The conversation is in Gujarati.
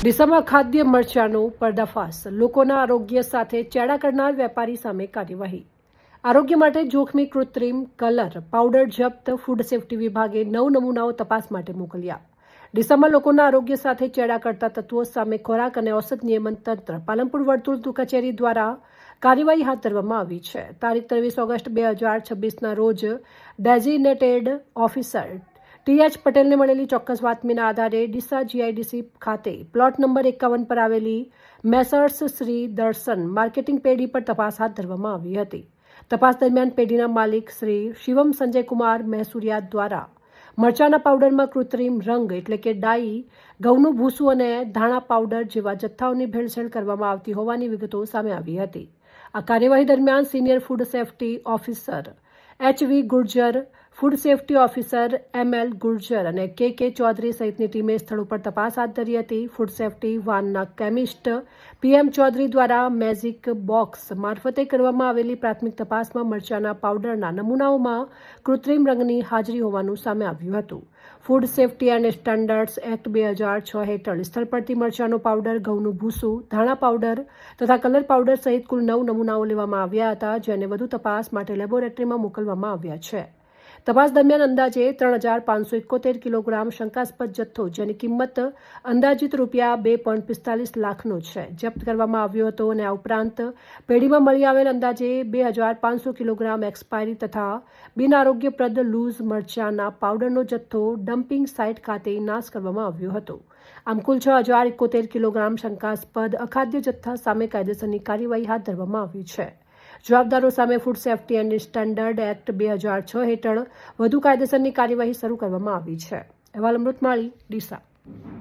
ડીસામાં ખાદ્ય મરચાનો પર્દાફાશ, લોકોના આરોગ્ય સાથે ચેડા કરનાર વેપારી સામે કાર્યવાહી। આરોગ્ય માટે જોખમી કૃત્રિમ કલર પાવડર જપ્ત, ફૂડ સેફ્ટી વિભાગે 9 નમૂનાઓ તપાસ માટે મોકલ્યા। ડીસામાં લોકોના આરોગ્ય સાથે ચેડા કરતા તત્વો સામે ખોરાક અને ઔષધ નિયમન તંત્ર પાલનપુર વર્તુળ કચેરી દ્વારા કાર્યવાહી હાથ ધરવામાં આવી છે। તારીખ 23 ઓગસ્ટ 2026ના રોજ ડેઝિગ્નેટેડ ઓફિસર ટી.એચ. પટેલને મળેલી ચોક્કસ બાતમીના આધારે ડીસા જીઆઈડીસી ખાતે પ્લોટ નંબર 51 પર આવેલી મેસર્સ શ્રી દર્શન માર્કેટિંગ પેઢી પર તપાસ હાથ ધરવામાં આવી હતી। તપાસ દરમિયાન પેઢીના માલિક શ્રી શિવમ સંજયકુમાર મહેસુરિયા દ્વારા મરચાના પાવડરમાં કૃત્રિમ રંગ એટલે કે ડાઈ, ઘઉંનું ભૂસું અને ધાણા પાવડર જેવા જથ્થાઓની ભેળસેળ કરવામાં આવતી હોવાની વિગતો સામે આવી હતી। આ કાર્યવાહી દરમિયાન senior food safety officer H V. Gurjar, food safety officer M L. Gurjar અને કે ચૌધરી સહિતની ટીમે સ્થળ ઉપર તપાસ હાથ ધરી હતી। ફૂડ સેફ્ટી વાનના કેમિસ્ટ પી.એમ. ચૌધરી દ્વારા મેજિક બોક્સ મારફતે કરવામાં આવેલી પ્રાથમિક તપાસમાં મરચાના પાવડરના નમૂનાઓમાં કૃત્રિમ રંગની હાજરી હોવાનું સામે આવ્યું હતું। Food safety and standards act 2006 હેઠળ સ્થળ પરથી મરચાનો પાવડર, ઘઉંનું ભૂસું, ધાણા પાવડર તથા કલર પાવડર સહિત કુલ 9 નમૂનાઓ લેવામાં આવ્યા હતા, જેને વધુ તપાસ માટે લેબોરેટરીમાં મોકલવામાં આવ્યા છે। તપાસ દરમિયાન અંદાજે 3,571 કિલોગ્રામ શંકાસ્પદ જથ્થો, જેની કિંમત અંદાજિત રૂપિયા 2.45 લાખનો છે, જપ્ત કરવામાં આવ્યો હતો અને આ ઉપરાંત પેઢીમાં મળી આવેલ અંદાજે 2,500 કિલોગ્રામ એક્સપાયરી તથા બિનઆરોગ્યપ્રદ લૂઝ મરચાના પાવડરનો જથ્થો ડમ્પિંગ સાઇટ ખાતે નાશ કરવામાં આવ્યો હતો। આમ કુલ 6,071 કિલોગ્રામ શંકાસ્પદ અખાદ્ય જથ્થા સામે કાયદેસરની કાર્યવાહી હાથ ધરવામાં આવી છે। જવાબદારો સામે food safety and standard act 2006 હેઠળ વધુ કાયદેસરની કાર્યવાહી શરૂ કરવામાં આવી છે। અહેવાલ અમૃતમાળી, ડીસા।